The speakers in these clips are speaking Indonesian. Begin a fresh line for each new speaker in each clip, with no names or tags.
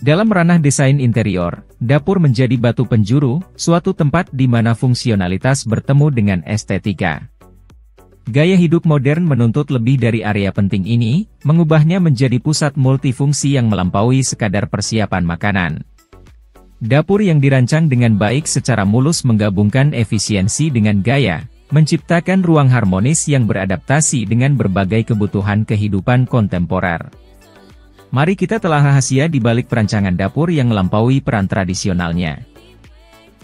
Dalam ranah desain interior, dapur menjadi batu penjuru, suatu tempat di mana fungsionalitas bertemu dengan estetika. Gaya hidup modern menuntut lebih dari area penting ini, mengubahnya menjadi pusat multifungsi yang melampaui sekadar persiapan makanan. Dapur yang dirancang dengan baik secara mulus menggabungkan efisiensi dengan gaya, menciptakan ruang harmonis yang beradaptasi dengan berbagai kebutuhan kehidupan kontemporer. Mari kita telah rahasia di balik perancangan dapur yang melampaui peran tradisionalnya.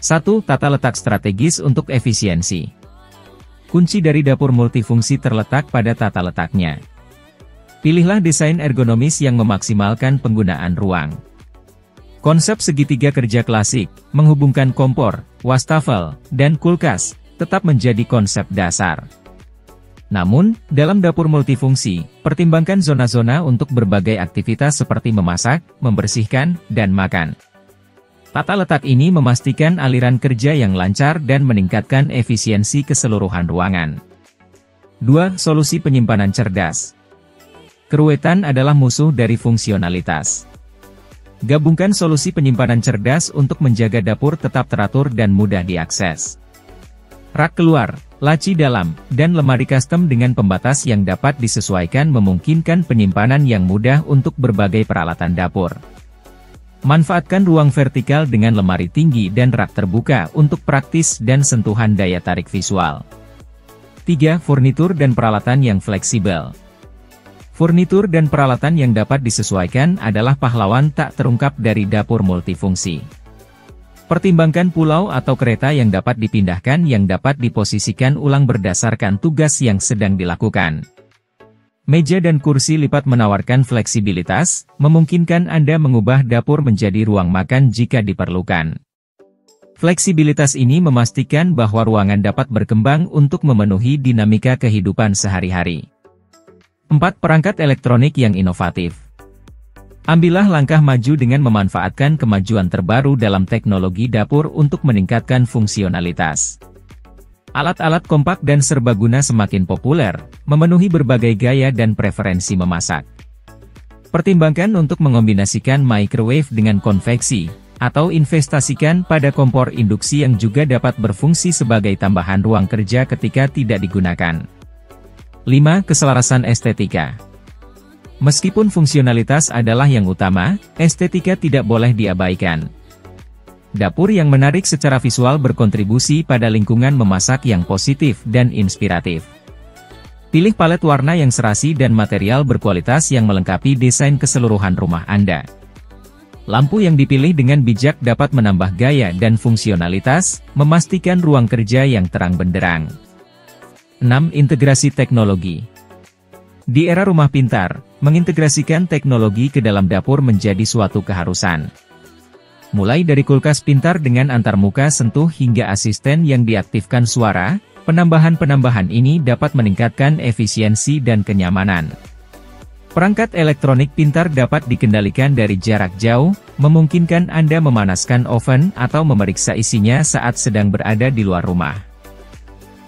1. Tata letak strategis untuk efisiensi. Kunci dari dapur multifungsi terletak pada tata letaknya. Pilihlah desain ergonomis yang memaksimalkan penggunaan ruang. Konsep segitiga kerja klasik, menghubungkan kompor, wastafel, dan kulkas, tetap menjadi konsep dasar. Namun, dalam dapur multifungsi, pertimbangkan zona-zona untuk berbagai aktivitas seperti memasak, membersihkan, dan makan. Tata letak ini memastikan aliran kerja yang lancar dan meningkatkan efisiensi keseluruhan ruangan. 2. Solusi penyimpanan cerdas. Keruwetan adalah musuh dari fungsionalitas. Gabungkan solusi penyimpanan cerdas untuk menjaga dapur tetap teratur dan mudah diakses. Rak keluar, laci dalam, dan lemari custom dengan pembatas yang dapat disesuaikan memungkinkan penyimpanan yang mudah untuk berbagai peralatan dapur. Manfaatkan ruang vertikal dengan lemari tinggi dan rak terbuka untuk praktis dan sentuhan daya tarik visual. 3. Furnitur dan peralatan yang fleksibel. Furnitur dan peralatan yang dapat disesuaikan adalah pahlawan tak terungkap dari dapur multifungsi. Pertimbangkan pulau atau kereta yang dapat dipindahkan yang dapat diposisikan ulang berdasarkan tugas yang sedang dilakukan. Meja dan kursi lipat menawarkan fleksibilitas, memungkinkan Anda mengubah dapur menjadi ruang makan jika diperlukan. Fleksibilitas ini memastikan bahwa ruangan dapat berkembang untuk memenuhi dinamika kehidupan sehari-hari. 4. Perangkat elektronik yang inovatif. Ambillah langkah maju dengan memanfaatkan kemajuan terbaru dalam teknologi dapur untuk meningkatkan fungsionalitas. Alat-alat kompak dan serbaguna semakin populer, memenuhi berbagai gaya dan preferensi memasak. Pertimbangkan untuk mengombinasikan microwave dengan konveksi, atau investasikan pada kompor induksi yang juga dapat berfungsi sebagai tambahan ruang kerja ketika tidak digunakan. 5. Keselarasan estetika. Meskipun fungsionalitas adalah yang utama, estetika tidak boleh diabaikan. Dapur yang menarik secara visual berkontribusi pada lingkungan memasak yang positif dan inspiratif. Pilih palet warna yang serasi dan material berkualitas yang melengkapi desain keseluruhan rumah Anda. Lampu yang dipilih dengan bijak dapat menambah gaya dan fungsionalitas, memastikan ruang kerja yang terang benderang. 6. Integrasi teknologi. Di era rumah pintar, mengintegrasikan teknologi ke dalam dapur menjadi suatu keharusan. Mulai dari kulkas pintar dengan antarmuka sentuh hingga asisten yang diaktifkan suara, penambahan-penambahan ini dapat meningkatkan efisiensi dan kenyamanan. Perangkat elektronik pintar dapat dikendalikan dari jarak jauh, memungkinkan Anda memanaskan oven atau memeriksa isinya saat sedang berada di luar rumah.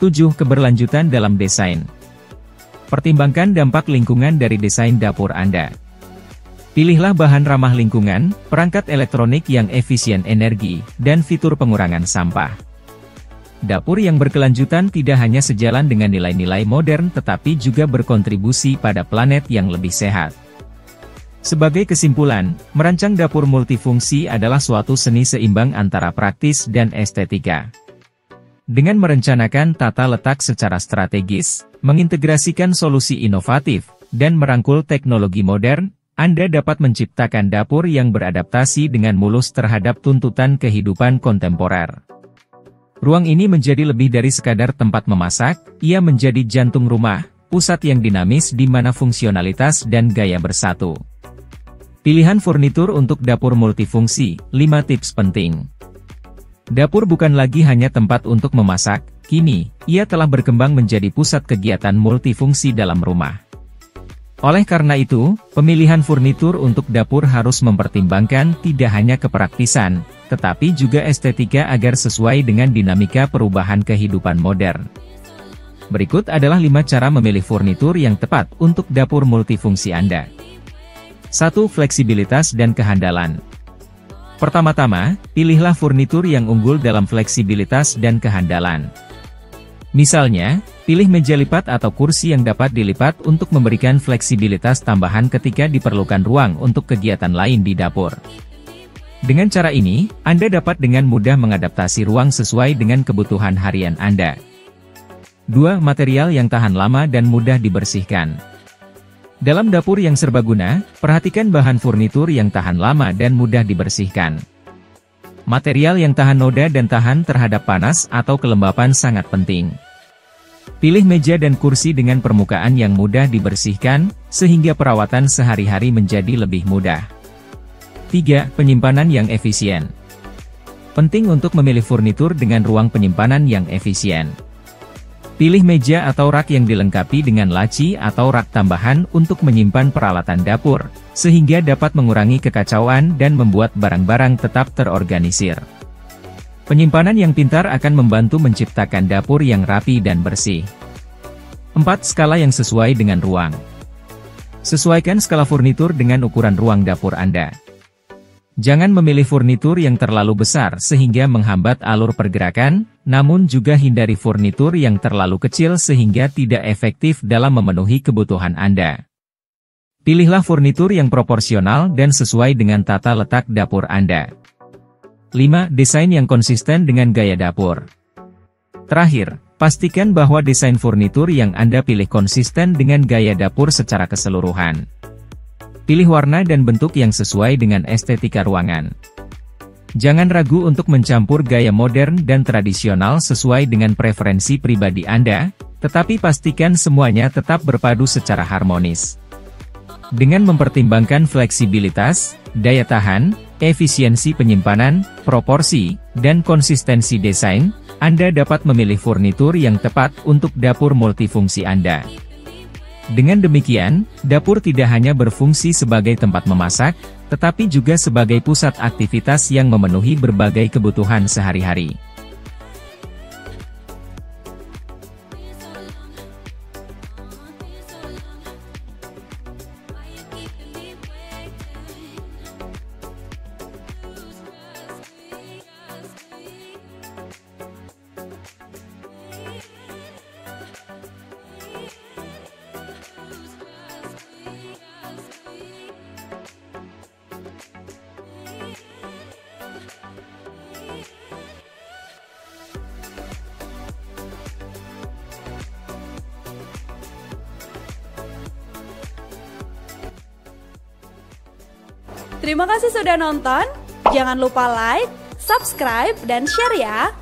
7. Keberlanjutan dalam desain. Pertimbangkan dampak lingkungan dari desain dapur Anda. Pilihlah bahan ramah lingkungan, perangkat elektronik yang efisien energi, dan fitur pengurangan sampah. Dapur yang berkelanjutan tidak hanya sejalan dengan nilai-nilai modern tetapi juga berkontribusi pada planet yang lebih sehat. Sebagai kesimpulan, merancang dapur multifungsi adalah suatu seni seimbang antara praktis dan estetika. Dengan merencanakan tata letak secara strategis, mengintegrasikan solusi inovatif, dan merangkul teknologi modern, Anda dapat menciptakan dapur yang beradaptasi dengan mulus terhadap tuntutan kehidupan kontemporer. Ruang ini menjadi lebih dari sekadar tempat memasak, ia menjadi jantung rumah, pusat yang dinamis di mana fungsionalitas dan gaya bersatu. Pilihan furnitur untuk dapur multifungsi, 5 tips penting. Dapur bukan lagi hanya tempat untuk memasak, kini, ia telah berkembang menjadi pusat kegiatan multifungsi dalam rumah. Oleh karena itu, pemilihan furnitur untuk dapur harus mempertimbangkan tidak hanya kepraktisan, tetapi juga estetika agar sesuai dengan dinamika perubahan kehidupan modern. Berikut adalah 5 cara memilih furnitur yang tepat untuk dapur multifungsi Anda. 1. Fleksibilitas dan kehandalan. Pertama-tama, pilihlah furnitur yang unggul dalam fleksibilitas dan kehandalan. Misalnya, pilih meja lipat atau kursi yang dapat dilipat untuk memberikan fleksibilitas tambahan ketika diperlukan ruang untuk kegiatan lain di dapur. Dengan cara ini, Anda dapat dengan mudah mengadaptasi ruang sesuai dengan kebutuhan harian Anda. 2. Material yang tahan lama dan mudah dibersihkan. Dalam dapur yang serbaguna, perhatikan bahan furnitur yang tahan lama dan mudah dibersihkan. Material yang tahan noda dan tahan terhadap panas atau kelembapan sangat penting. Pilih meja dan kursi dengan permukaan yang mudah dibersihkan, sehingga perawatan sehari-hari menjadi lebih mudah. 3. Penyimpanan yang efisien. Penting untuk memilih furnitur dengan ruang penyimpanan yang efisien. Pilih meja atau rak yang dilengkapi dengan laci atau rak tambahan untuk menyimpan peralatan dapur, sehingga dapat mengurangi kekacauan dan membuat barang-barang tetap terorganisir. Penyimpanan yang pintar akan membantu menciptakan dapur yang rapi dan bersih. 4. Skala yang sesuai dengan ruang. Sesuaikan skala furnitur dengan ukuran ruang dapur Anda. Jangan memilih furnitur yang terlalu besar sehingga menghambat alur pergerakan, namun juga hindari furnitur yang terlalu kecil sehingga tidak efektif dalam memenuhi kebutuhan Anda. Pilihlah furnitur yang proporsional dan sesuai dengan tata letak dapur Anda. 5. Desain yang konsisten dengan gaya dapur. Terakhir, pastikan bahwa desain furnitur yang Anda pilih konsisten dengan gaya dapur secara keseluruhan. Pilih warna dan bentuk yang sesuai dengan estetika ruangan. Jangan ragu untuk mencampur gaya modern dan tradisional sesuai dengan preferensi pribadi Anda, tetapi pastikan semuanya tetap berpadu secara harmonis. Dengan mempertimbangkan fleksibilitas, daya tahan, efisiensi penyimpanan, proporsi, dan konsistensi desain, Anda dapat memilih furnitur yang tepat untuk dapur multifungsi Anda. Dengan demikian, dapur tidak hanya berfungsi sebagai tempat memasak, tetapi juga sebagai pusat aktivitas yang memenuhi berbagai kebutuhan sehari-hari.
Terima kasih sudah nonton, jangan lupa like, subscribe, dan share ya!